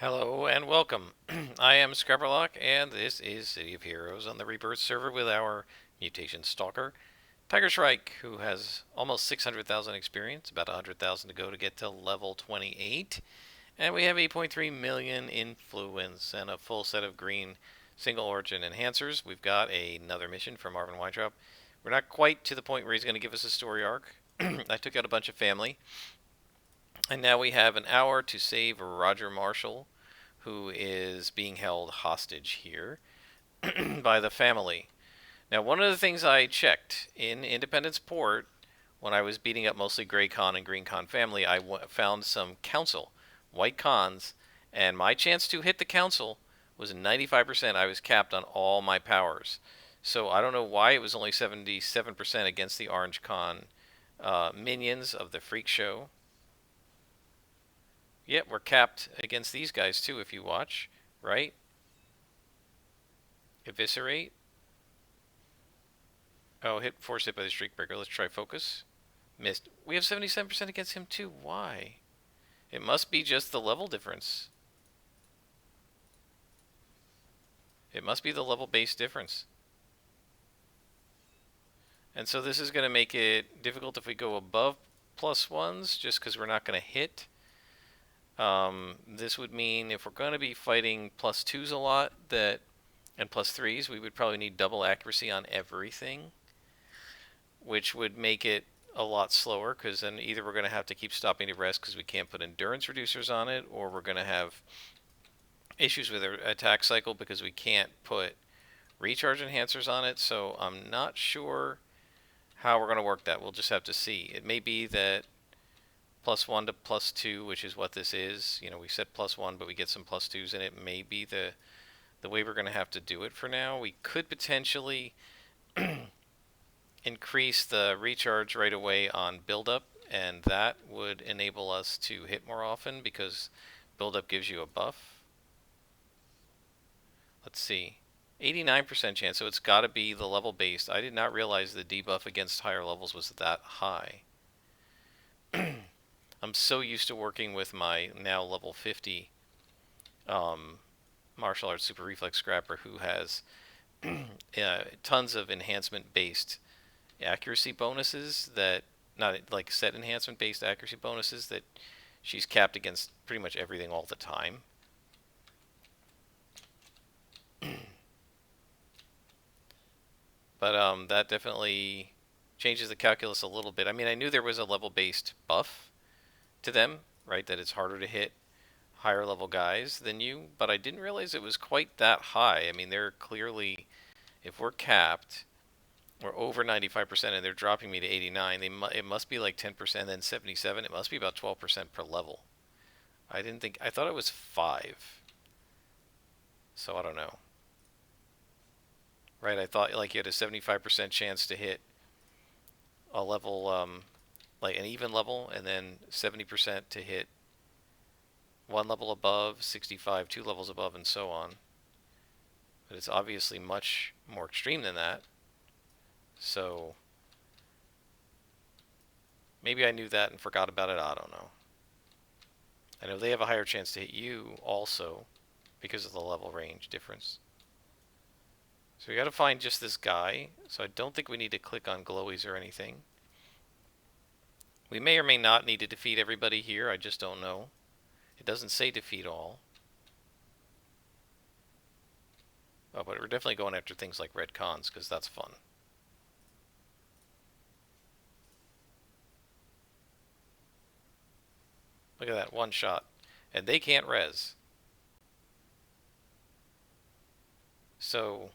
Hello and welcome. I am Scrapperlock, and this is City of Heroes on the Rebirth server with our mutation Stalker, Tiger Shrike, who has almost 600,000 experience, about 100,000 to go to get to level 28. And we have 8.3 million influence and a full set of green single origin enhancers. We've got another mission from Marvin Weintraub. We're not quite to the point where he's going to give us a story arc. I took out a bunch of family, and now we have an hour to save Roger Marshall, who is being held hostage here by the family. Now, one of the things I checked in Independence Port when I was beating up mostly Gray Con and Green Con family, I found some council, white cons, and my chance to hit the council was 95%. I was capped on all my powers. So I don't know why it was only 77% against the Orange Con minions of the Freak Show. Yep, we're capped against these guys too if you watch, right? Eviscerate. Oh, force hit by the Streak Breaker. Let's try focus. Missed. We have 77% against him too. Why? It must be just the level difference. It must be the level base difference. And so this is going to make it difficult if we go above +1s, just because we're not going to hit. This would mean if we're going to be fighting +2s a lot, and +3s, we would probably need double accuracy on everything, which would make it a lot slower, because then either we're going to have to keep stopping to rest because we can't put endurance reducers on it, or we're going to have issues with our attack cycle because we can't put recharge enhancers on it. So I'm not sure how we're going to work that. We'll just have to see. It may be that +1 to +2, which is what this is. You know, we said +1, but we get some +2s in it. May be the way we're going to have to do it for now. We could potentially increase the recharge right away on buildup, and that would enable us to hit more often because buildup gives you a buff. Let's see. 89% chance, so it's got to be the level based. I did not realize the debuff against higher levels was that high. I'm so used to working with my now level 50 martial arts super reflex scrapper who has tons of enhancement based accuracy bonuses that, not like set enhancement based accuracy bonuses, that she's capped against pretty much everything all the time. But that definitely changes the calculus a little bit. I mean, I knew there was a level based buff to them, right? That it's harder to hit higher level guys than you, but I didn't realize it was quite that high. I mean, they're clearly, if we're capped, we're over 95% and they're dropping me to 89. It must be like 10%, then 77. It must be about 12% per level. I thought it was 5. So I don't know. Right, I thought like you had a 75% chance to hit a level, like an even level, and then 70% to hit one level above, 65, 2 levels above, and so on. But it's obviously much more extreme than that. So maybe I knew that and forgot about it. I don't know. I know they have a higher chance to hit you also because of the level range difference. So we got to find just this guy. So I don't think we need to click on glowies or anything. We may or may not need to defeat everybody here. I just don't know. It doesn't say defeat all. Oh, but we're definitely going after things like red cons because that's fun. Look at that, one shot. And they can't res. So,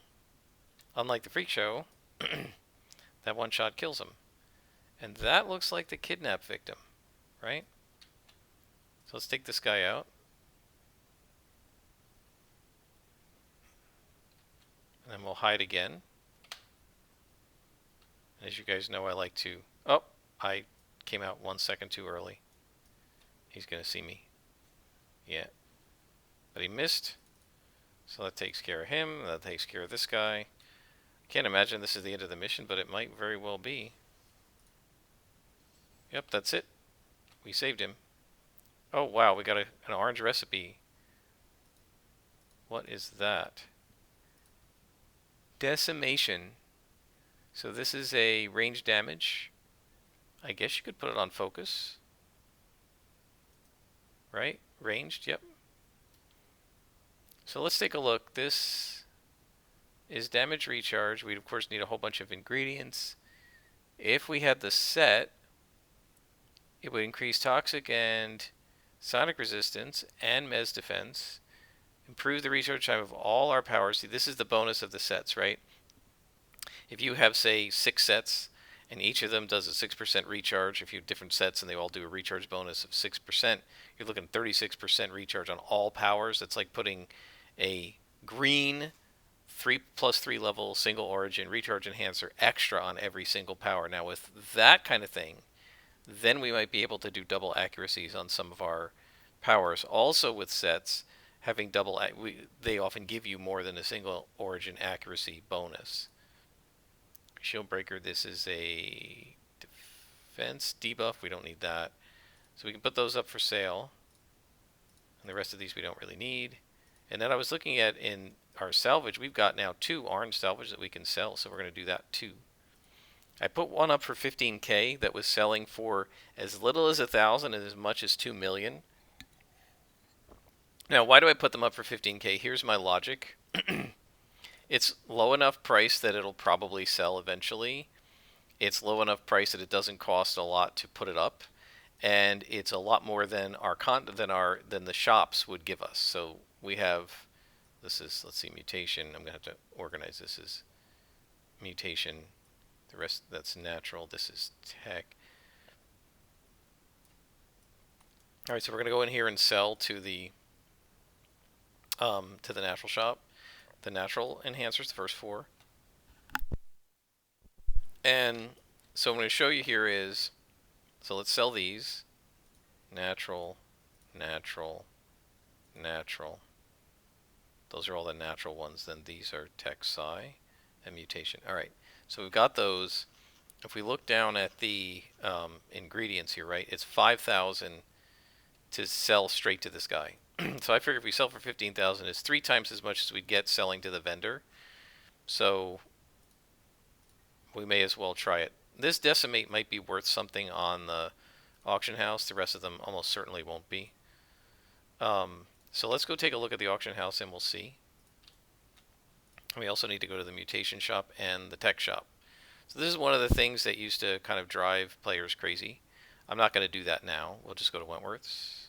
unlike the Freak Show, that one shot kills him. And that looks like the kidnap victim, right? So let's take this guy out. And then we'll hide again. As you guys know, I like to... Oh, I came out 1 second too early. He's going to see me. Yeah. But he missed. So that takes care of him. That takes care of this guy. Can't imagine this is the end of the mission, but it might very well be. Yep, that's it. We saved him. Oh, wow, we got an orange recipe. What is that? Decimation. So this is a range damage. I guess you could put it on focus. Right? Ranged, yep. So let's take a look. This is damage recharge. We'd of course need a whole bunch of ingredients. If we had the set, it would increase toxic and sonic resistance and mez defense. Improve the recharge time of all our powers. See, this is the bonus of the sets, right? If you have, say, 6 sets, and each of them does a 6% recharge, if you have different sets and they all do a recharge bonus of 6%, you're looking at 36% recharge on all powers. That's like putting a green 3+3 level single origin recharge enhancer extra on every single power. Now, with that kind of thing, then we might be able to do double accuracies on some of our powers. Also, with sets, having double, they often give you more than a single origin accuracy bonus. Shield breaker, this is a defense debuff. We don't need that. So we can put those up for sale. And the rest of these we don't really need. And then I was looking at in our salvage, we've got now 2 orange salvage that we can sell. So we're going to do that too. I put one up for 15K that was selling for as little as 1,000 and as much as 2 million. Now, why do I put them up for 15K? Here's my logic. It's low enough price that it'll probably sell eventually. It's low enough price that it doesn't cost a lot to put it up, and it's a lot more than than the shops would give us. So we have, this is, let's see, mutation. I'm gonna have to organize this as mutation. The rest, that's natural. This is tech. All right, so we're gonna go in here and sell to the natural shop. The natural enhancers, the first 4. And so what I'm going to show you here is, so let's sell these. Natural, natural, natural. Those are all the natural ones. Then these are tech psi and mutation. All right, so we've got those. If we look down at the ingredients here, right, it's 5,000 to sell straight to this guy. So I figure if we sell for 15,000, it's 3 times as much as we'd get selling to the vendor. So we may as well try it. This decimate might be worth something on the auction house. The rest of them almost certainly won't be. So let's go take a look at the auction house and we'll see. We also need to go to the mutation shop and the tech shop. So this is one of the things that used to kind of drive players crazy. I'm not going to do that now. We'll just go to Wentworth's.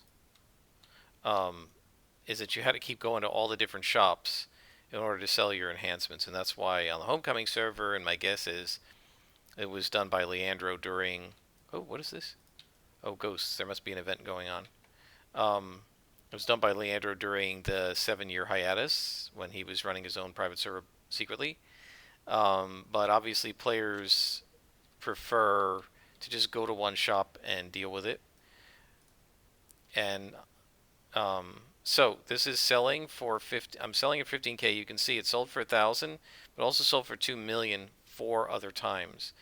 Is that you had to keep going to all the different shops in order to sell your enhancements, and that's why on the Homecoming server, and my guess is it was done by Leandro during, oh, what is this? Oh, ghosts. There must be an event going on. It was done by Leandro during the 7-year hiatus when he was running his own private server secretly. But obviously players prefer to just go to one shop and deal with it. And so this is selling for 50. I'm selling at 15K. You can see it sold for 1,000, but also sold for 2 million 4 other times.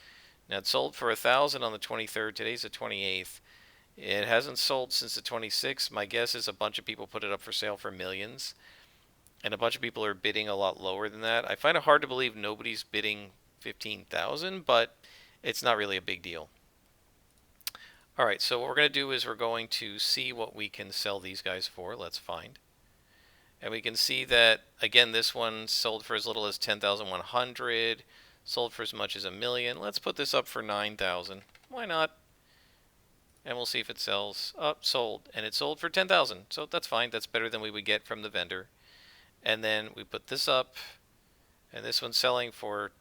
Now it sold for 1,000 on the 23rd. Today's the 28th. It hasn't sold since the 26th. My guess is a bunch of people put it up for sale for millions, and a bunch of people are bidding a lot lower than that. I find it hard to believe nobody's bidding 15,000, but it's not really a big deal. All right, so what we're going to do is we're going to see what we can sell these guys for. Let's find. And we can see that, again, this one sold for as little as 10,100, sold for as much as 1 million. Let's put this up for 9,000. Why not? And we'll see if it sells. Up, sold. And it sold for 10,000. So that's fine. That's better than we would get from the vendor. And then we put this up, and this one's selling for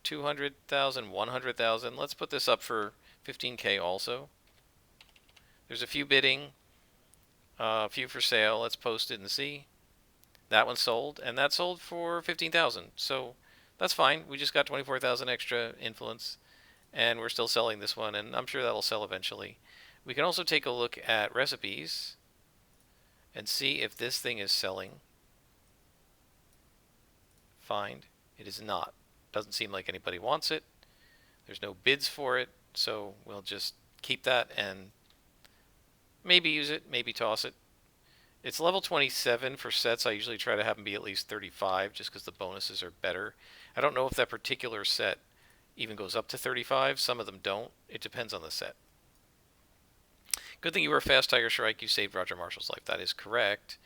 200,000, 100,000. Let's put this up for 15K also. There's a few bidding, a few for sale. Let's post it and see. That one sold, and that sold for 15,000. So that's fine. We just got 24,000 extra influence, and we're still selling this one, and I'm sure that'll sell eventually. We can also take a look at recipes and see if this thing is selling. Find. It is not. Doesn't seem like anybody wants it. There's no bids for it, so we'll just keep that and maybe use it, maybe toss it. It's level 27 for sets. I usually try to have them be at least 35 just because the bonuses are better. I don't know if that particular set even goes up to 35. Some of them don't. It depends on the set. Good thing you were fast, Tiger Shrike. You saved Roger Marshall's life. That is correct.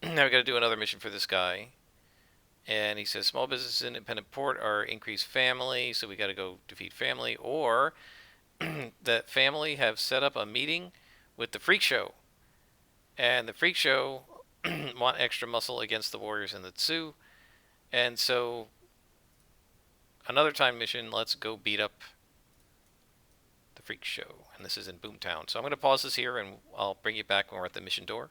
Now we got to do another mission for this guy. And he says small business in independent port are increased family, so we got to go defeat family. Or that family have set up a meeting with the Freak Show. And the Freak Show want extra muscle against the warriors in the Tsu. And so, another time mission, let's go beat up the Freak Show. And this is in Boomtown. So I'm going to pause this here and I'll bring you back when we're at the mission door.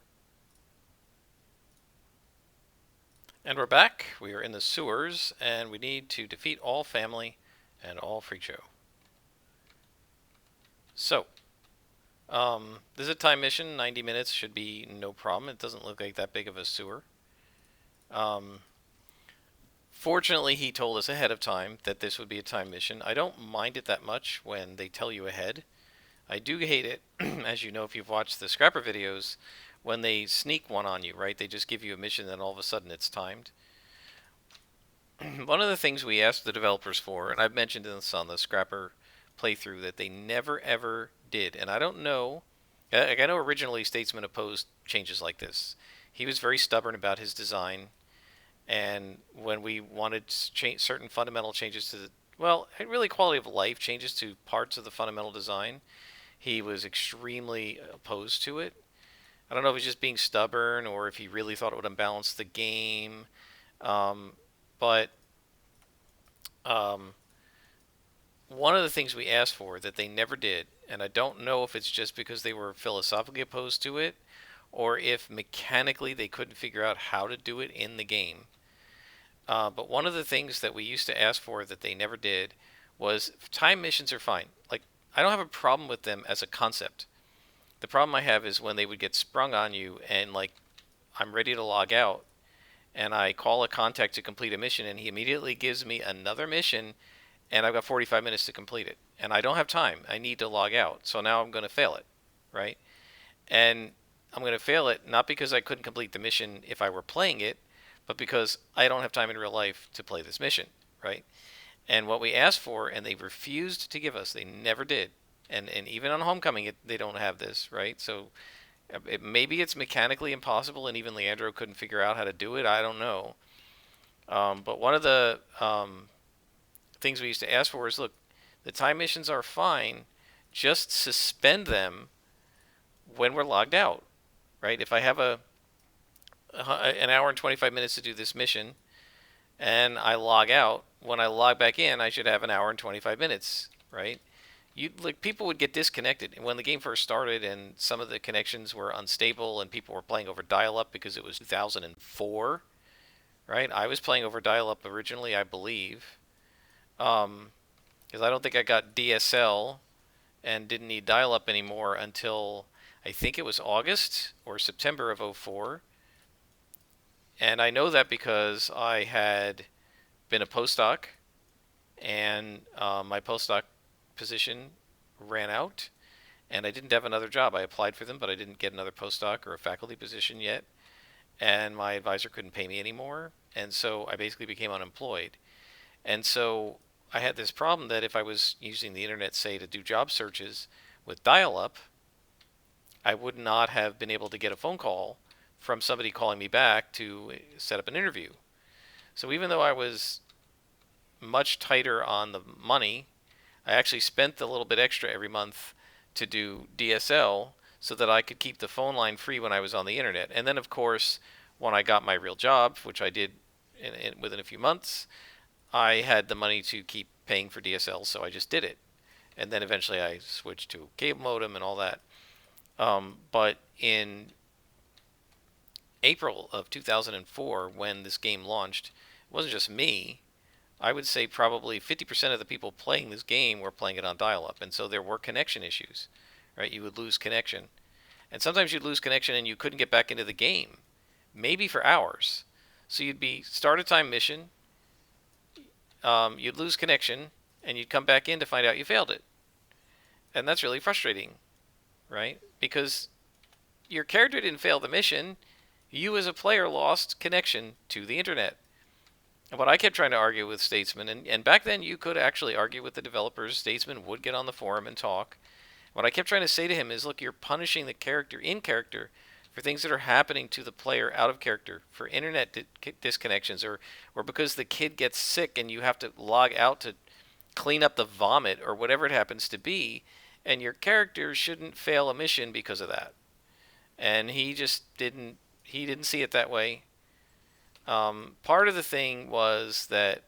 And we're back. We are in the sewers and we need to defeat all family and all Freak Show. So, this is a time mission. 90 minutes should be no problem. It doesn't look like that big of a sewer. Fortunately, he told us ahead of time that this would be a time mission. I don't mind it that much when they tell you ahead. I do hate it, as you know if you've watched the Scrapper videos, when they sneak one on you, right? They just give you a mission and all of a sudden it's timed. One of the things we asked the developers for, and I've mentioned this on the Scrapper playthrough, that they never ever did, and I don't know, I know originally Statesman opposed changes like this. He was very stubborn about his design. And when we wanted certain fundamental changes to well, really quality of life changes to parts of the fundamental design, he was extremely opposed to it. I don't know if he's just being stubborn or if he really thought it would unbalance the game. But one of the things we asked for that they never did, and I don't know if it's just because they were philosophically opposed to it or if mechanically they couldn't figure out how to do it in the game. But one of the things that we used to ask for that they never did was time missions are fine. Like, I don't have a problem with them as a concept. The problem I have is when they would get sprung on you and, like, I'm ready to log out and I call a contact to complete a mission and he immediately gives me another mission and I've got 45 minutes to complete it. And I don't have time. I need to log out. So now I'm going to fail it, right? And I'm going to fail it not because I couldn't complete the mission if I were playing it, but because I don't have time in real life to play this mission, right? And what we asked for, and they refused to give us, they never did. And even on Homecoming, they don't have this, right? So maybe it's mechanically impossible, and even Leandro couldn't figure out how to do it. I don't know. But one of the things we used to ask for is, look, the time missions are fine. Just suspend them when we're logged out, right? If I have an hour and 25 minutes to do this mission and I log out, when I log back in I should have an hour and 25 minutes, right? Like, people would get disconnected when the game first started and some of the connections were unstable and people were playing over dial-up because it was 2004, right? I was playing over dial-up originally, I believe, because I don't think I got DSL and didn't need dial-up anymore until I think it was August or September of 04. And I know that because I had been a postdoc, and my postdoc position ran out, and I didn't have another job. I applied for them, but I didn't get another postdoc or a faculty position yet, and my advisor couldn't pay me anymore, and so I basically became unemployed. And so I had this problem that if I was using the internet, say, to do job searches with dial-up, I would not have been able to get a phone call from somebody calling me back to set up an interview. So even though I was much tighter on the money, I actually spent a little bit extra every month to do DSL so that I could keep the phone line free when I was on the internet. And then, of course, when I got my real job, which I did within a few months, I had the money to keep paying for DSL, so I just did it. And then eventually I switched to cable modem and all that. But in April of 2004, when this game launched, it wasn't just me. I would say probably 50% of the people playing this game were playing it on dial-up, and so there were connection issues, right? You would lose connection. And sometimes you'd lose connection and you couldn't get back into the game, maybe for hours. So you'd start a time mission, you'd lose connection, and you'd come back in to find out you failed it. And that's really frustrating, right? Because your character didn't fail the mission. You as a player lost connection to the internet. And what I kept trying to argue with Statesman, and back then you could actually argue with the developers. Statesman would get on the forum and talk. What I kept trying to say to him is, look, you're punishing the character in character for things that are happening to the player out of character, for internet disconnections, or because the kid gets sick and you have to log out to clean up the vomit or whatever it happens to be, and your character shouldn't fail a mission because of that. And he just didn't. He didn't see it that way. Part of the thing was that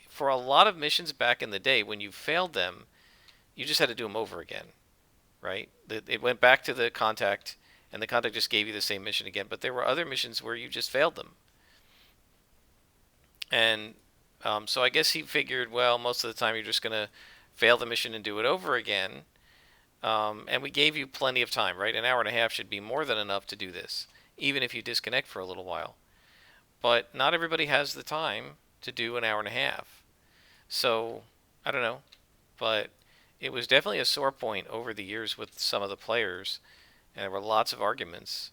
for a lot of missions back in the day, when you failed them, you just had to do them over again, right? It went back to the contact, and the contact just gave you the same mission again. But there were other missions where you just failed them. And so I guess he figured, well, most of the time you're just going to fail the mission and do it over again. And we gave you plenty of time, right? An hour and a half should be more than enough to do this, even if you disconnect for a little while. But not everybody has the time to do an hour and a half. So, I don't know. But it was definitely a sore point over the years with some of the players. And there were lots of arguments.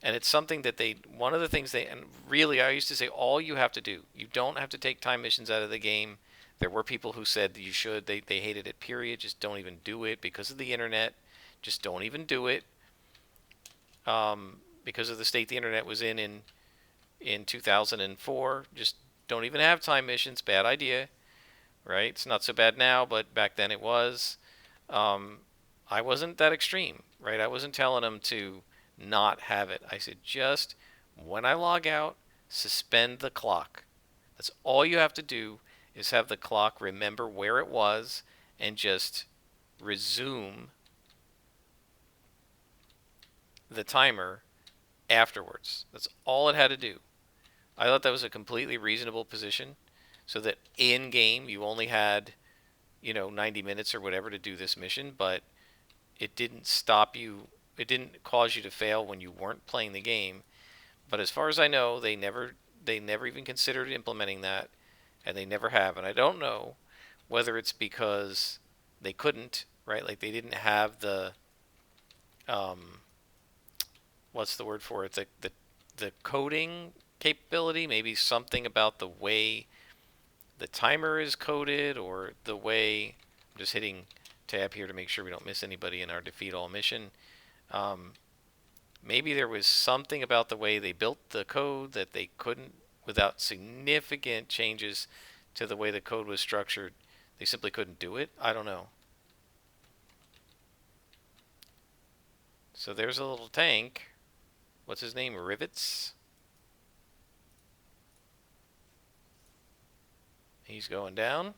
And it's something that one of the things and really I used to say, all you have to do, you don't have to take time missions out of the game. There were people who said that you should. They hated it, period. Just don't even do it because of the internet. Just don't even do it. Because of the state the internet was in 2004. Just don't even have time missions. Bad idea. Right? It's not so bad now, but back then it was. I wasn't that extreme. Right? I wasn't telling them to not have it. I said, just when I log out, suspend the clock. That's all you have to do, is have the clock remember where it was and just resume the timer afterwards. That's all it had to do. I thought that was a completely reasonable position, so that in game you only had 90 minutes or whatever to do this mission, but it didn't stop you. It didn't cause you to fail when you weren't playing the game. But as far as I know, they never even considered implementing that, and they never have. And I don't know whether it's because they couldn't, right? Like they didn't have the what's the word for it? The coding capability. Maybe something about the way the timer is coded, or the way. I'm just hitting tab here to make sure we don't miss anybody in our defeat all mission. Maybe there was something about the way they built the code that they couldn't, without significant changes to the way the code was structured, they simply couldn't do it. I don't know. So there's a little tank. What's his name? Rivets. He's going down.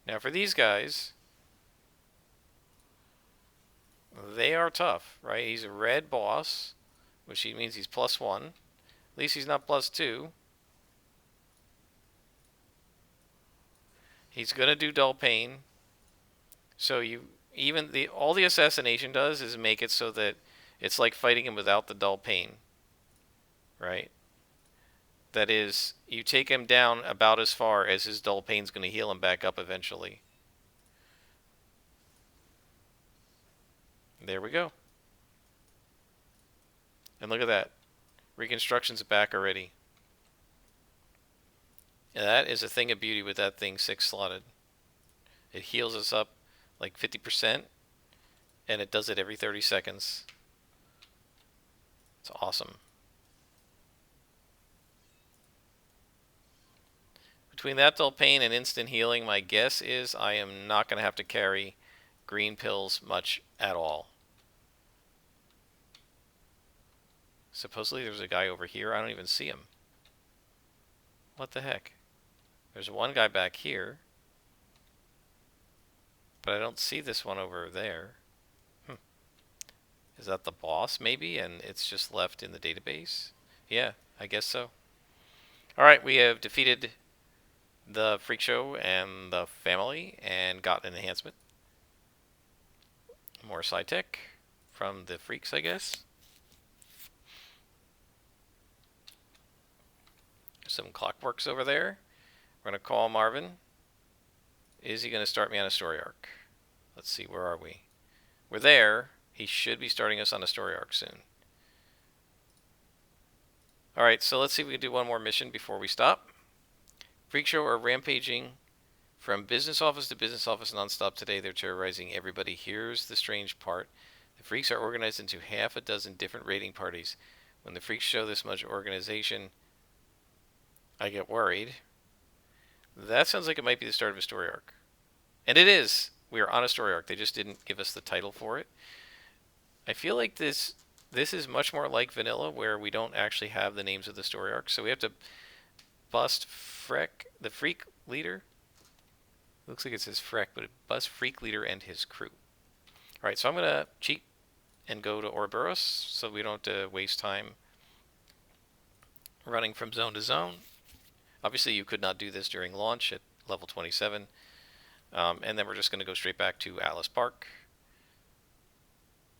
Now for these guys, they are tough, right? He's a red boss, which means he's +1. At least he's not +2. He's gonna do dull pain. So all the assassination does is make it so that it's like fighting him without the dull pain, right? That is, you take him down about as far as his dull pain's going to heal him back up eventually. There we go. And look at that. Reconstruction's back already. And that is a thing of beauty with that thing 6-slotted. It heals us up like 50%, and it does it every 30 seconds. It's awesome. Between that dull pain and instant healing, my guess is I am not going to have to carry green pills much at all. Supposedly there's a guy over here. I don't even see him. What the heck? There's one guy back here, but I don't see this one over there. Is that the boss maybe, and it's just left in the database? Yeah, I guess so. Alright, we have defeated the Freak Show and the family and got an enhancement. More side tech from the freaks, I guess. Some clockworks over there. We're going to call Marvin. Is he going to start me on a story arc? Let's see, where are we? We're there. He should be starting us on a story arc soon. Alright, so let's see if we can do one more mission before we stop. Freak Show are rampaging from business office to business office nonstop today. They're terrorizing everybody. Here's the strange part. The freaks are organized into half a dozen different raiding parties. When the freaks show this much organization, I get worried. That sounds like it might be the start of a story arc. And it is. We are on a story arc. They just didn't give us the title for it. I feel like this is much more like vanilla, where we don't actually have the names of the story arcs. So we have to bust the freak leader. Looks like it says Freck, but it bust freak leader and his crew. Alright, so I'm going to cheat and go to Ouroboros so we don't have to waste time running from zone to zone. Obviously, you could not do this during launch at level 27. And then we're just going to go straight back to Alice Park.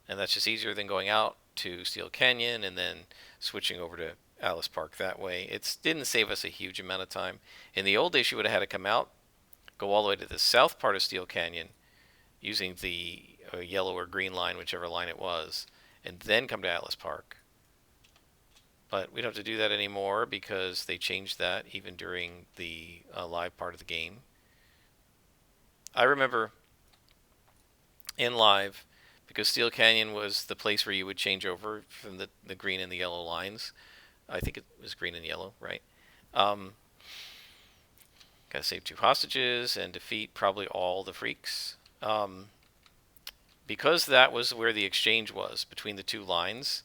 And that's just easier than going out to Steel Canyon and then switching over to Alice Park that way. It didn't save us a huge amount of time. In the old days, you would have had to come out, go all the way to the south part of Steel Canyon using the yellow or green line, whichever line it was, and then come to Alice Park. But we don't have to do that anymore because they changed that even during the live part of the game. I remember in live, because Steel Canyon was the place where you would change over from the green and the yellow lines. I think it was green and yellow, right? Gotta save 2 hostages and defeat probably all the freaks. Because that was where the exchange was between the 2 lines,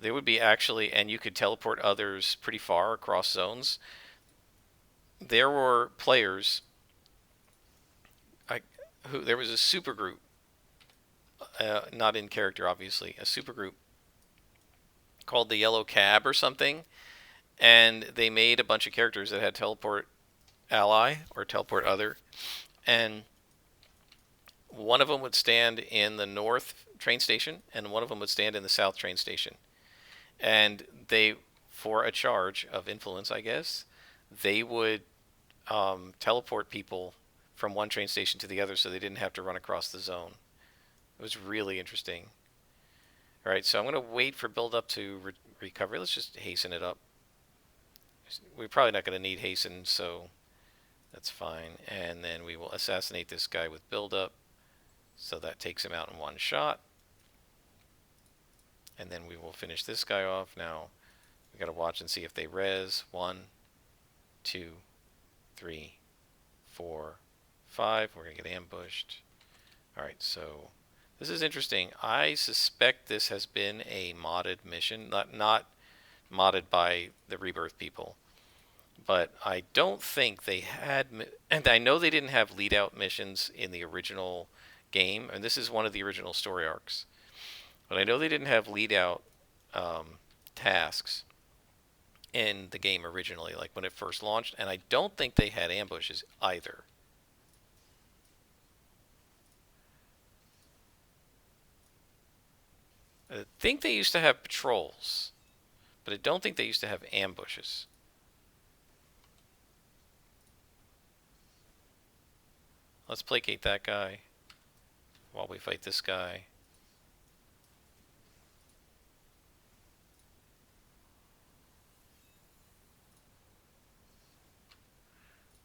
there would be actually, and you could teleport others pretty far across zones. There were players, there was a super group, not in character obviously, a super group called the Yellow Cab or something, and they made a bunch of characters that had teleport ally or teleport other, and one of them would stand in the north train station and one of them would stand in the south train station, and they, for a charge of influence I guess, they would teleport people from one train station to the other so they didn't have to run across the zone. It was really interesting. Alright, so I'm going to wait for build up to recovery. Let's just hasten it up. We're probably not going to need hasten, so that's fine. And then we will assassinate this guy with build up. So that takes him out in one shot. And then we will finish this guy off. Now, we got to watch and see if they res. 1, 2, 3, 4, 5. We're going to get ambushed. Alright, so this is interesting. I suspect this has been a modded mission. Not modded by the Rebirth people. But I don't think they had... And I know they didn't have lead-out missions in the original game. And this is one of the original story arcs. But I know they didn't have lead-out tasks in the game originally, like when it first launched. And I don't think they had ambushes either. I think they used to have patrols, but I don't think they used to have ambushes. Let's placate that guy while we fight this guy.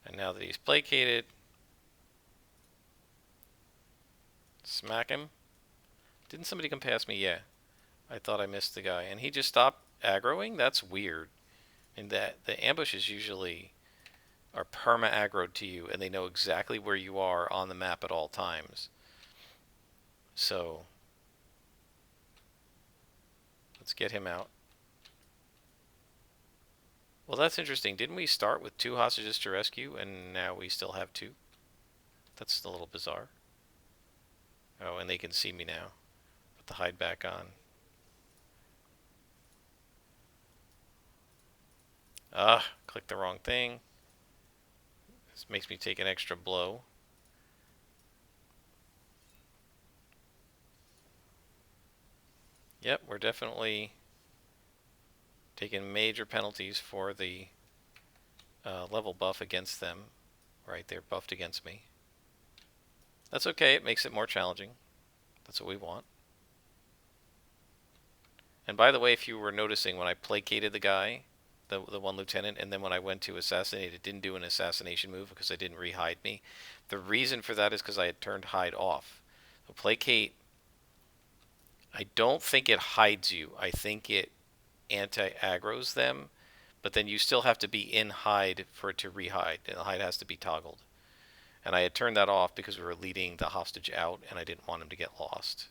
And now that he's placated, smack him. Didn't somebody come past me? Yeah. I thought I missed the guy. And he just stopped aggroing? That's weird. And that the ambushes usually are perma-aggroed to you, and they know exactly where you are on the map at all times. So, let's get him out. Well, that's interesting. Didn't we start with 2 hostages to rescue, and now we still have 2? That's a little bizarre. Oh, and they can see me now. Put the hide back on. Click the wrong thing. This makes me take an extra blow. Yep, we're definitely taking major penalties for the level buff against them. Right, they're buffed against me. That's okay. It makes it more challenging. That's what we want. And by the way, if you were noticing, when I placated the guy, the one lieutenant, and then when I went to assassinate, it didn't do an assassination move because it didn't re-hide me. The reason for that is because I had turned hide off. So placate, I don't think it hides you. I think it anti-aggroes them, but then you still have to be in hide for it to re-hide, and the hide has to be toggled. And I had turned that off because we were leading the hostage out, and I didn't want him to get lost.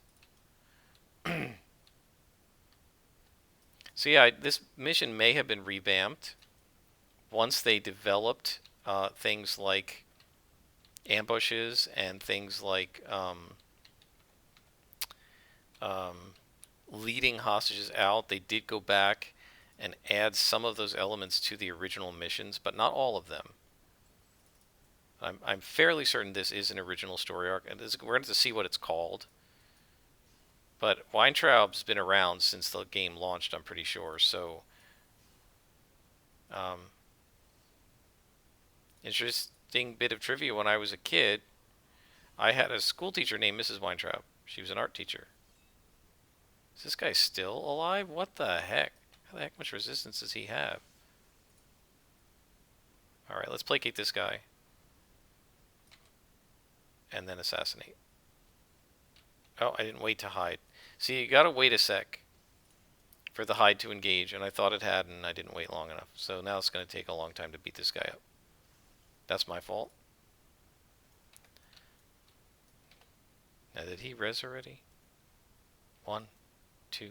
So yeah, this mission may have been revamped once they developed things like ambushes and things like um, leading hostages out. They did go back and add some of those elements to the original missions, but not all of them. I'm fairly certain this is an original story arc, and we're going to see what it's called. But Weintraub's been around since the game launched, I'm pretty sure. So, um, interesting bit of trivia: when I was a kid, I had a school teacher named Mrs. Weintraub. She was an art teacher. Is this guy still alive? What the heck? How the heck much resistance does he have? Alright, let's placate this guy. And then assassinate. Oh, I didn't wait to hide. See, you gotta wait a sec for the hide to engage, and I thought it had, and I didn't wait long enough. So now it's gonna take a long time to beat this guy up. That's my fault. Now, did he res already? 1, 2,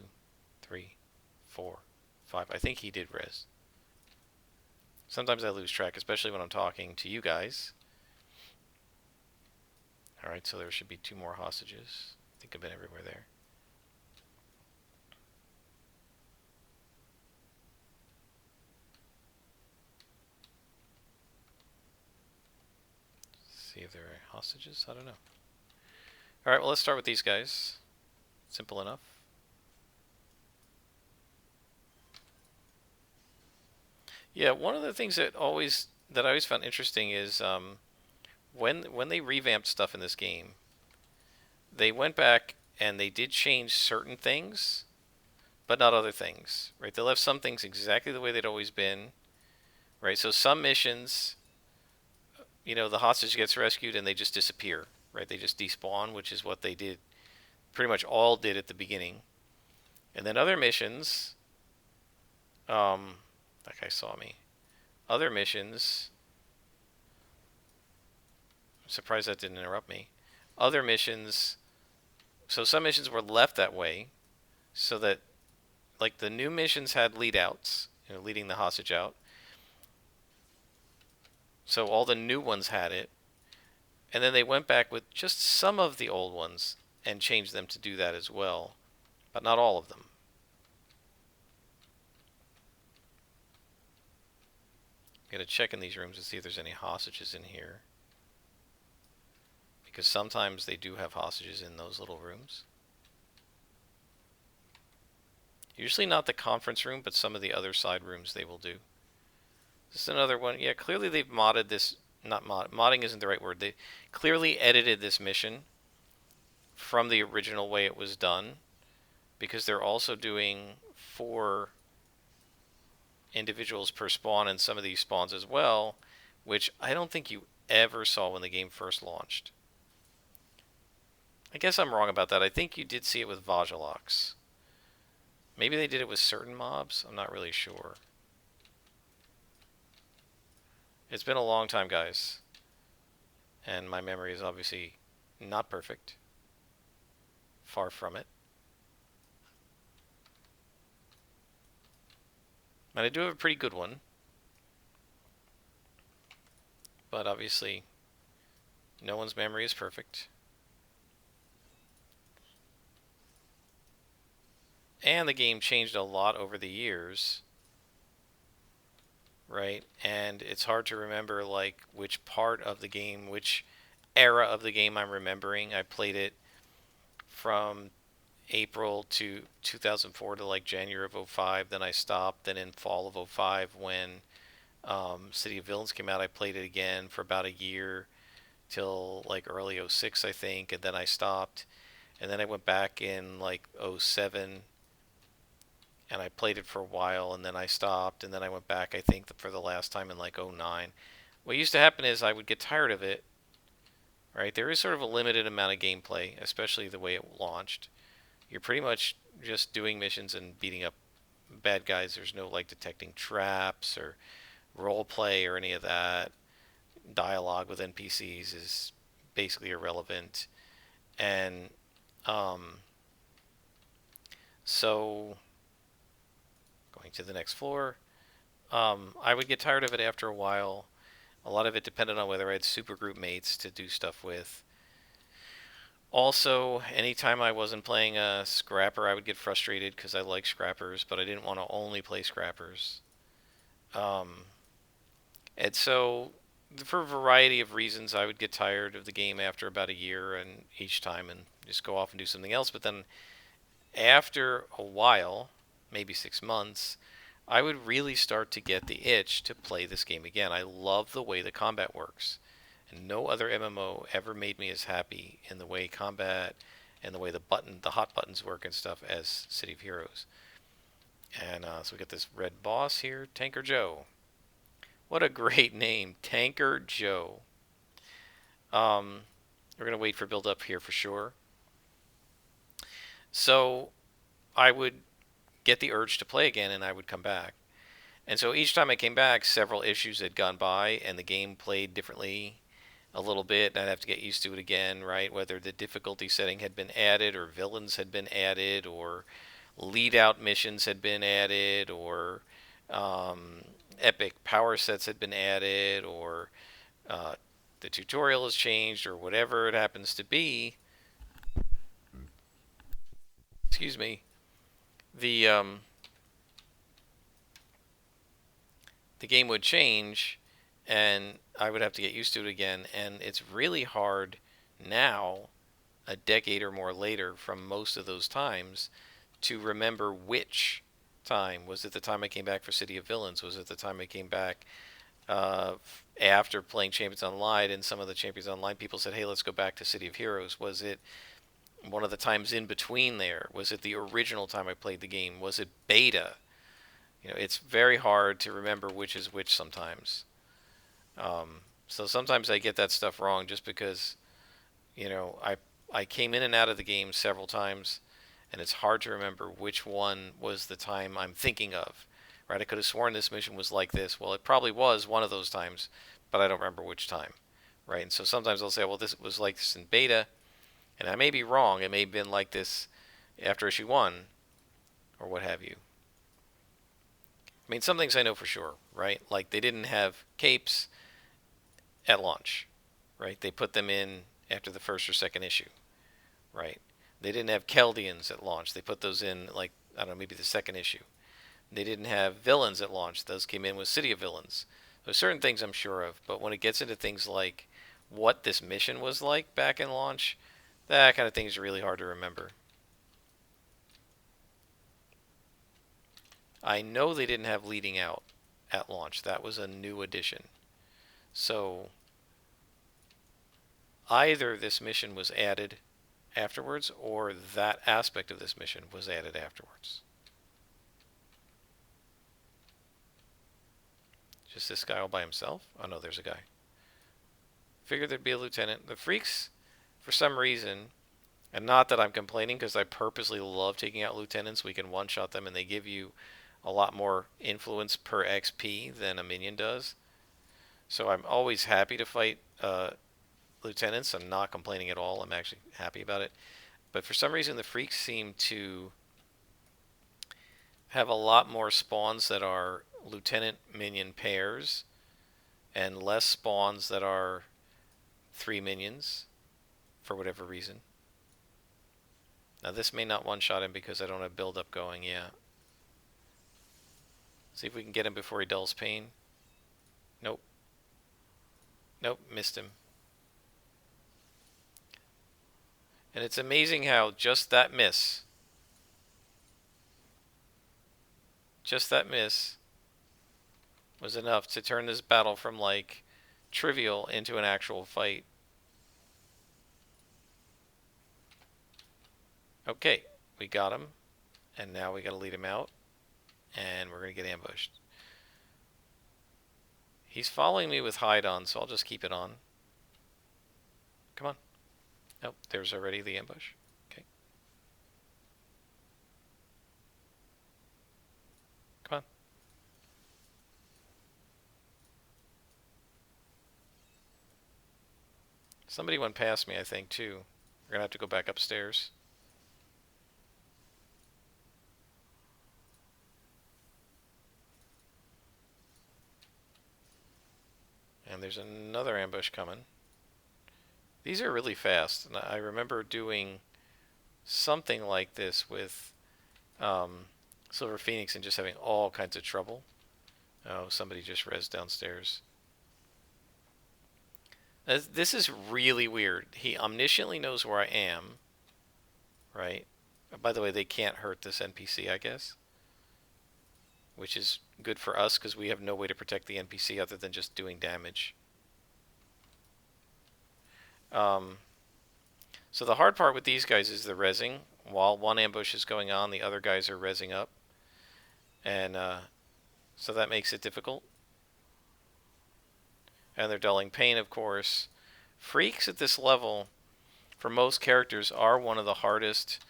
3, 4, 5. I think he did res. Sometimes I lose track, especially when I'm talking to you guys. Alright, so there should be 2 more hostages. I think I've been everywhere there. See if there are hostages? I don't know. Alright, well, let's start with these guys. Simple enough. Yeah, one of the things that I always found interesting is when they revamped stuff in this game, they went back and they did change certain things, but not other things. Right? They left some things exactly the way they'd always been. Right? So some missions, the hostage gets rescued and they just disappear. Right? They just despawn, which is what they did. Pretty much all did at the beginning. And then other missions, that guy saw me. Other missions, I'm surprised that didn't interrupt me. Other missions, so some missions were left that way, so that, like, the new missions had lead outs, leading the hostage out. So all the new ones had it, and then they went back with just some of the old ones and changed them to do that as well, but not all of them. Gotta check in these rooms to see if there's any hostages in here, because sometimes they do have hostages in those little rooms. Usually not the conference room, but some of the other side rooms they will do. This is another one. Yeah, clearly they've modded this. Not modding isn't the right word. They clearly edited this mission from the original way it was done, because they're also doing 4 individuals per spawn in some of these spawns as well, which I don't think you ever saw when the game first launched. I guess I'm wrong about that. I think you did see it with Vajalox. Maybe they did it with certain mobs. I'm not really sure. It's been a long time, guys. And my memory is obviously not perfect. Far from it. And I do have a pretty good one. But obviously, no one's memory is perfect. And the game changed a lot over the years. Right? And it's hard to remember, like, which part of the game, which era of the game I'm remembering. I played it from April to 2004 to like January of 05. Then I stopped. Then in fall of 05, when City of Villains came out, I played it again for about a year. till like early '06, I think, and then I stopped. And then I went back in like '07, and I played it for a while, and then I stopped, and then I went back, I think, for the last time in like '09. What used to happen is I would get tired of it, right? There is sort of a limited amount of gameplay, especially the way it launched. You're pretty much just doing missions and beating up bad guys. There's no like detecting traps or role play or any of that. Dialogue with NPCs is basically irrelevant. And um, so, going to the next floor, I would get tired of it after a while. A lot of it depended on whether I had supergroup mates to do stuff with. Also, anytime I wasn't playing a scrapper, I would get frustrated because I like scrappers, but I didn't want to only play scrappers. Um, and so, for a variety of reasons, I would get tired of the game after about a year and each time and just go off and do something else. But then, after a while, maybe 6 months, I would really start to get the itch to play this game again. I love the way the combat works. And no other MMO ever made me as happy in the way combat and the way the hot buttons work and stuff as City of Heroes. And so we got this red boss here, Tanker Joe. What a great name, Tanker Joe. Um, we're gonna wait for build up here for sure. So I would get the urge to play again, and I would come back. And so each time I came back, several issues had gone by, and the game played differently a little bit, and I'd have to get used to it again, right? Whether the difficulty setting had been added, or villains had been added, or lead out missions had been added, or um, epic power sets had been added, or uh, the tutorial has changed, or whatever it happens to be. Excuse me. The the game would change, and I would have to get used to it again. And it's really hard now, a decade or more later from most of those times, to remember which time. Was it the time I came back for City of Villains? Was it the time I came back uh, after playing Champions Online? And some of the Champions Online people said, hey, let's go back to City of Heroes. Was it one of the times in between there? Was it the original time I played the game? Was it beta? It's very hard to remember which is which sometimes. So sometimes I get that stuff wrong just because, I came in and out of the game several times, and it's hard to remember which one was the time I'm thinking of. Right? I could have sworn this mission was like this. Well, it probably was one of those times, but I don't remember which time. Right? And so sometimes I'll say, well, this was like this in beta, and I may be wrong. It may have been like this after issue 1, or what have you. I mean, some things I know for sure, right? Like they didn't have capes at launch, right? They put them in after the first or second issue, right? They didn't have Chaldeans at launch. They put those in like, I don't know, maybe the second issue. They didn't have villains at launch. Those came in with City of Villains. There's certain things I'm sure of, but when it gets into things like what this mission was like back in launch, that kind of thing is really hard to remember. I know they didn't have leading out at launch. That was a new addition. So either this mission was added afterwards or that aspect of this mission was added afterwards. Just this guy all by himself? Oh no, there's a guy. Figured there'd be a lieutenant. The freaks, for some reason, and not that I'm complaining because I purposely love taking out lieutenants. We can one-shot them and they give you a lot more influence per XP than a minion does. So I'm always happy to fight lieutenants. I'm not complaining at all. I'm actually happy about it. But for some reason, the freaks seem to have a lot more spawns that are lieutenant minion pairs and less spawns that are 3 minions for whatever reason. Now this may not one-shot him because I don't have build-up going. Yeah. See if we can get him before he dulls pain. Nope. Nope, missed him. And it's amazing how just that miss was enough to turn this battle from like trivial into an actual fight. Okay, we got him, and now we got to lead him out, and we're going to get ambushed. He's following me with hide on, so I'll just keep it on. Come on. Oh, there's already the ambush. Okay. Come on. Somebody went past me, I think, too. We're going to have to go back upstairs. And there's another ambush coming. These are really fast. And I remember doing something like this with Silver Phoenix and just having all kinds of trouble. Oh, somebody just rezzed downstairs. This is really weird. He omnisciently knows where I am, right? By the way, they can't hurt this NPC, I guess. Which is good for us because we have no way to protect the NPC other than just doing damage. So the hard part with these guys is the rezzing. While one ambush is going on, the other guys are rezzing up. And so that makes it difficult. And they're dulling pain, of course. Freaks at this level, for most characters, are one of the hardest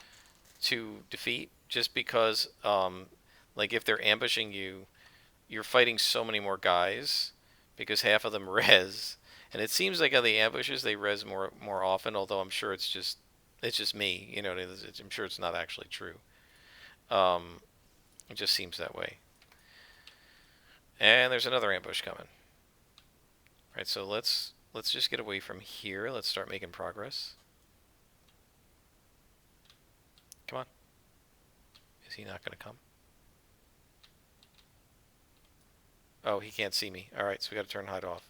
to defeat. Just because, like, if they're ambushing you, you're fighting so many more guys. Because half of them res. And it seems like on the ambushes they res more often, although I'm sure it's just me, you know. I'm sure it's not actually true. It just seems that way. And there's another ambush coming. Right, so let's just get away from here. Let's start making progress. Come on. Is he not going to come? Oh, he can't see me. All right, so we got to turn hide off.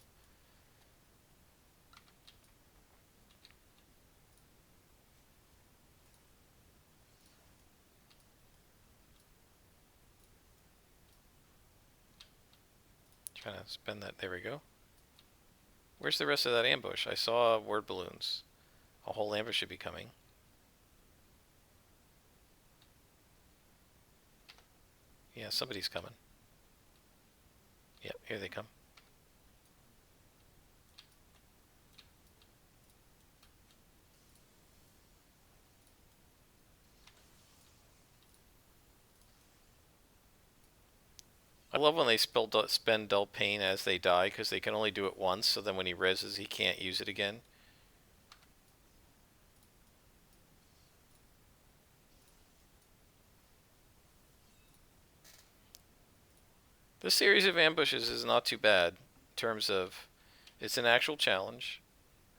Trying to spend that. There we go. Where's the rest of that ambush? I saw word balloons. A whole ambush should be coming. Yeah, somebody's coming. Yep, here they come. I love when they spend dull pain as they die because they can only do it once, so then when he reses he can't use it again. This series of ambushes is not too bad in terms of it's an actual challenge,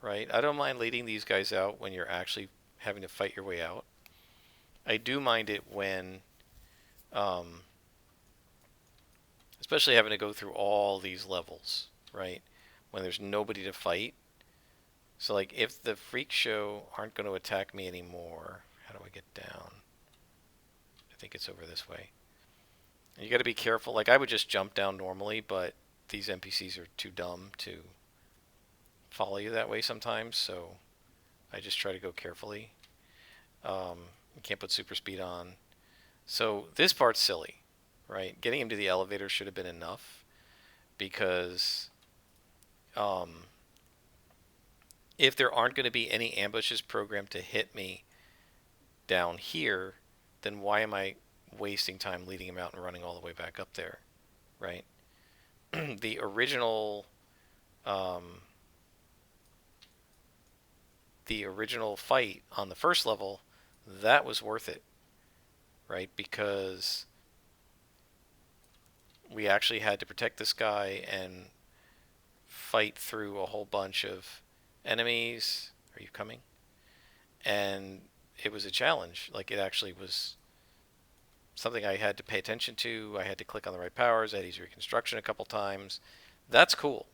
right? I don't mind leading these guys out when you're actually having to fight your way out. I do mind it when, especially having to go through all these levels, right? When there's nobody to fight. So, like, if the freak show aren't going to attack me anymore, how do I get down? I think it's over this way. And you got to be careful. Like, I would just jump down normally, but these NPCs are too dumb to follow you that way sometimes, so I just try to go carefully. You can't put super speed on. So this part's silly, right? Getting him to the elevator should have been enough because if there aren't going to be any ambushes programmed to hit me down here, then why am I wasting time leading him out and running all the way back up there, right? The original fight on the first level, that was worth it, right? Because we actually had to protect this guy and fight through a whole bunch of enemies. Are you coming? And it was a challenge. Like, it actually was something I had to pay attention to. I had to click on the right powers. I had to use reconstruction a couple times. That's cool.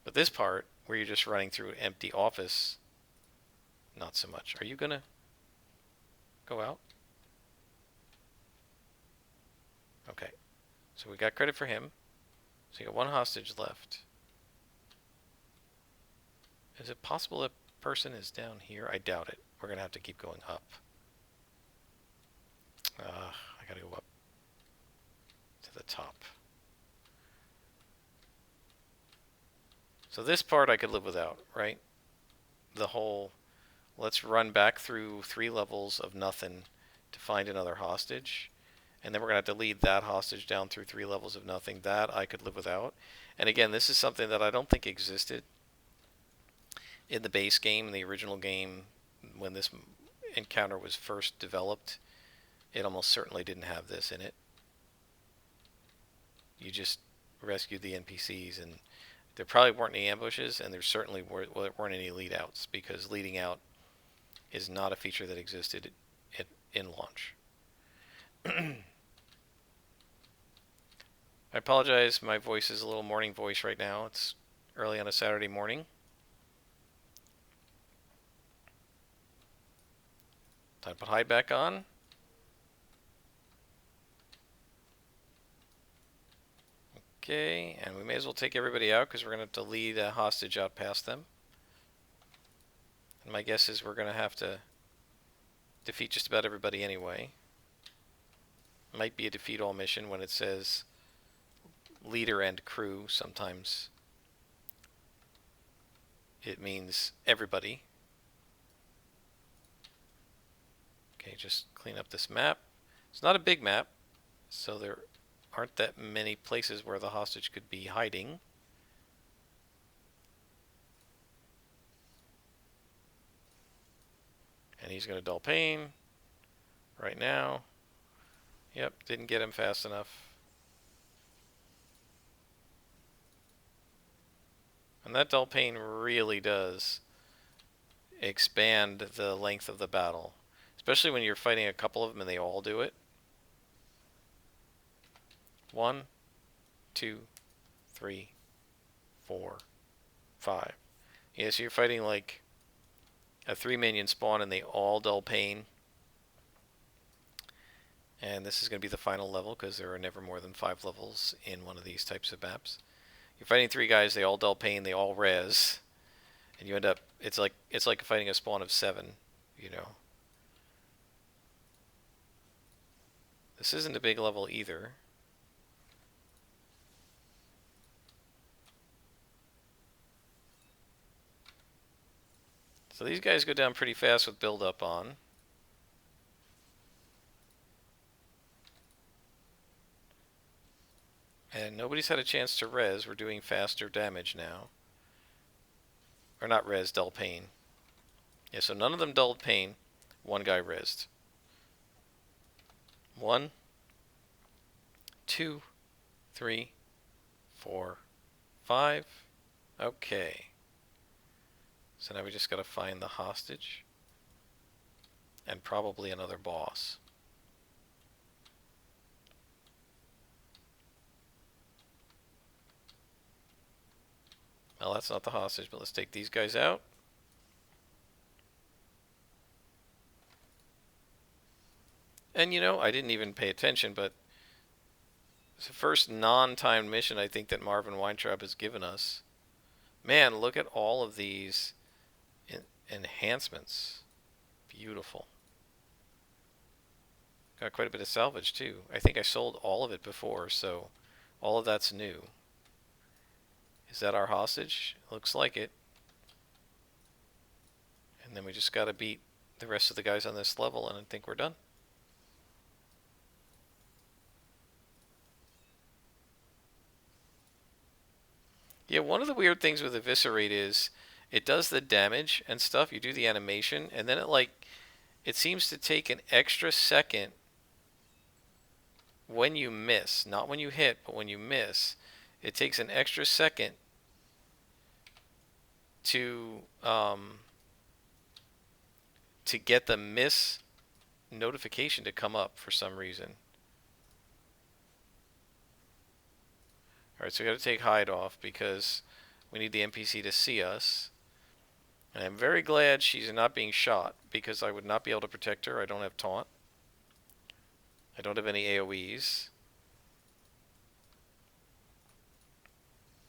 But this part, where you're just running through an empty office, not so much. Are you going to go out? Okay. So we got credit for him. So you got one hostage left. Is it possible that person is down here? I doubt it. we're going to have to keep going up. I got to go up to the top. So this part I could live without, right? The whole, let's run back through 3 levels of nothing to find another hostage. And then we're going to have to lead that hostage down through 3 levels of nothing. That I could live without. And again, this is something that I don't think existed in the base game, in the original game, when this encounter was first developed. It almost certainly didn't have this in it. You just rescued the NPCs, and there probably weren't any ambushes, and there certainly weren't any lead outs, because leading out is not a feature that existed in launch. I apologize, my voice is a little morning voice right now. It's early on a Saturday morning. Time to put hide back on. Okay, and we may as well take everybody out because we're going to have to lead a hostage out past them. And my guess is we're going to have to defeat just about everybody anyway. Might be a defeat all mission when it says leader and crew. Sometimes it means everybody. Okay, just clean up this map. It's not a big map, so there aren't that many places where the hostage could be hiding. And he's going to dull pain right now. Yep, didn't get him fast enough. And that dull pain really does expand the length of the battle, especially when you're fighting a couple of them and they all do it. 1, 2, 3, 4, 5. Yeah, so you're fighting like a 3-minion spawn and they all dull pain. And this is going to be the final level because there are never more than 5 levels in one of these types of maps. You're fighting 3 guys, they all dull pain, they all res, and you end up, it's like fighting a spawn of 7, you know. This isn't a big level either. So these guys go down pretty fast with build up on. And nobody's had a chance to res. We're doing faster damage now. Or not res, dull pain. Yeah, so none of them dulled pain. 1 guy resed. 1, 2, 3, 4, 5. Okay. So now we just got to find the hostage. And probably another boss. Well, that's not the hostage, but let's take these guys out. And you know, I didn't even pay attention, but it's the first non-timed mission I think that Marvin Weintraub has given us. Man, look at all of these enhancements. Beautiful. Got quite a bit of salvage too. I think I sold all of it before, so all of that's new. Is that our hostage? Looks like it. And then we just gotta beat the rest of the guys on this level and I think we're done. Yeah, one of the weird things with Eviscerate is it does the damage and stuff. You do the animation and then it seems to take an extra second when you miss. Not when you hit, but when you miss. It takes an extra second to get the miss notification to come up for some reason. Alright, so we got to take hide off because we need the NPC to see us. And I'm very glad she's not being shot because I would not be able to protect her. I don't have taunt. I don't have any AoEs.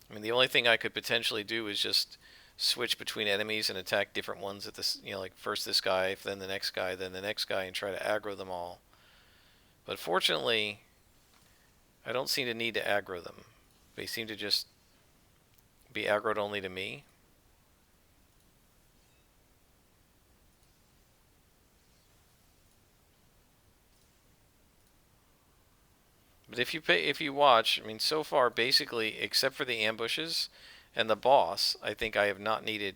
I mean, the only thing I could potentially do is just switch between enemies and attack different ones at this, like first this guy, then the next guy, then the next guy, and try to aggro them all. But fortunately, I don't seem to need to aggro them. They seem to just be aggroed only to me. But if you watch, I mean, so far, basically, except for the ambushes and the boss, I think I have not needed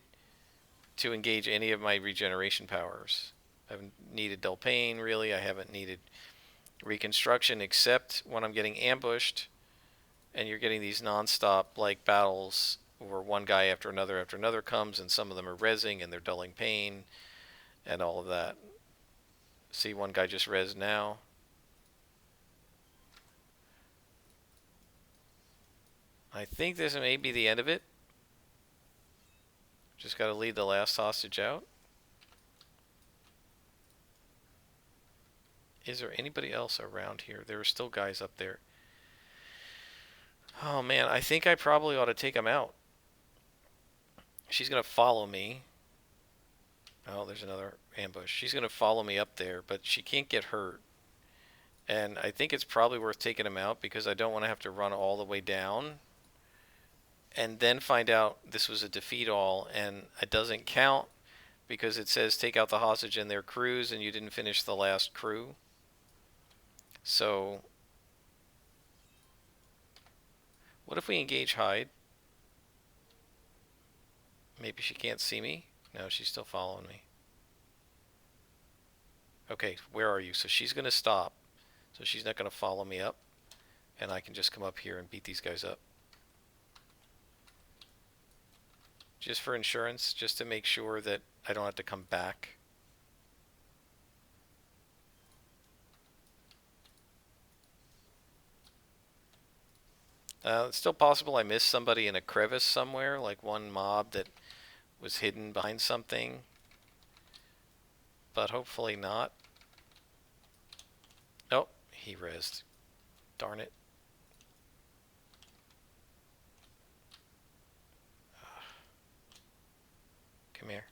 to engage any of my regeneration powers. I haven't needed dull pain, really. I haven't needed reconstruction, except when I'm getting ambushed, and you're getting these non-stop like battles where one guy after another comes, and some of them are rezzing and they're dulling pain and all of that. See, one guy just rezzed now. I think this may be the end of it. Just got to lead the last hostage out. Is there anybody else around here? There are still guys up there. Oh man, I think I probably ought to take him out. She's going to follow me. Oh, there's another ambush. She's going to follow me up there, but she can't get hurt. And I think it's probably worth taking him out because I don't want to have to run all the way down and then find out this was a defeat all and it doesn't count because it says take out the hostage and their crews and you didn't finish the last crew. So what if we engage Hyde? Maybe she can't see me. No, she's still following me. Okay, where are you? So she's going to stop. So she's not going to follow me up. And I can just come up here and beat these guys up. Just for insurance, just to make sure that I don't have to come back. It's still possible I missed somebody in a crevice somewhere, like one mob that was hidden behind something. But hopefully not. Oh, he rezzed. Darn it. Come here.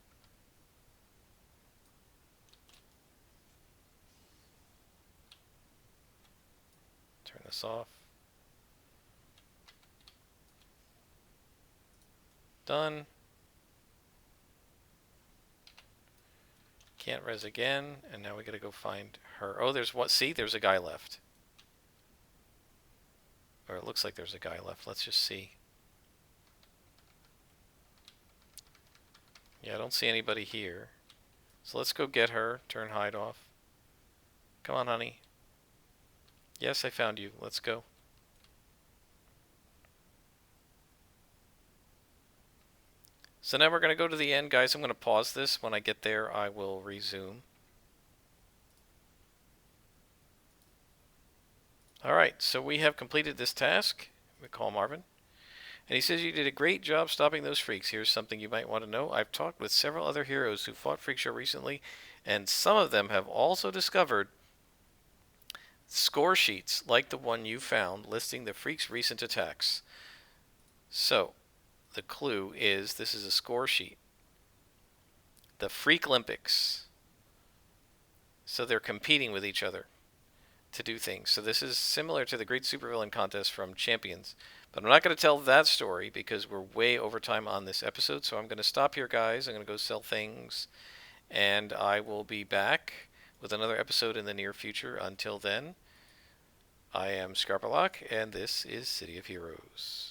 Turn this off. Done. Can't res again, and now we gotta go find her. Oh, there's what? See, there's a guy left. Or it looks like there's a guy left. Let's just see. Yeah, I don't see anybody here. So let's go get her. Turn Hyde off. Come on, honey. Yes, I found you. Let's go. So now we're going to go to the end, guys. I'm going to pause this. When I get there, I will resume. Alright, so we have completed this task. We call Marvin. And he says, you did a great job stopping those freaks. Here's something you might want to know. I've talked with several other heroes who fought Freak Show recently, and some of them have also discovered score sheets like the one you found listing the freaks' recent attacks. So, the clue is this is a score sheet. The Freak Olympics. So they're competing with each other to do things. So this is similar to the Great Supervillain Contest from Champions. But I'm not going to tell that story because we're way over time on this episode. So I'm going to stop here, guys. I'm going to go sell things. And I will be back with another episode in the near future. Until then, I am Scarpalock, and this is City of Heroes.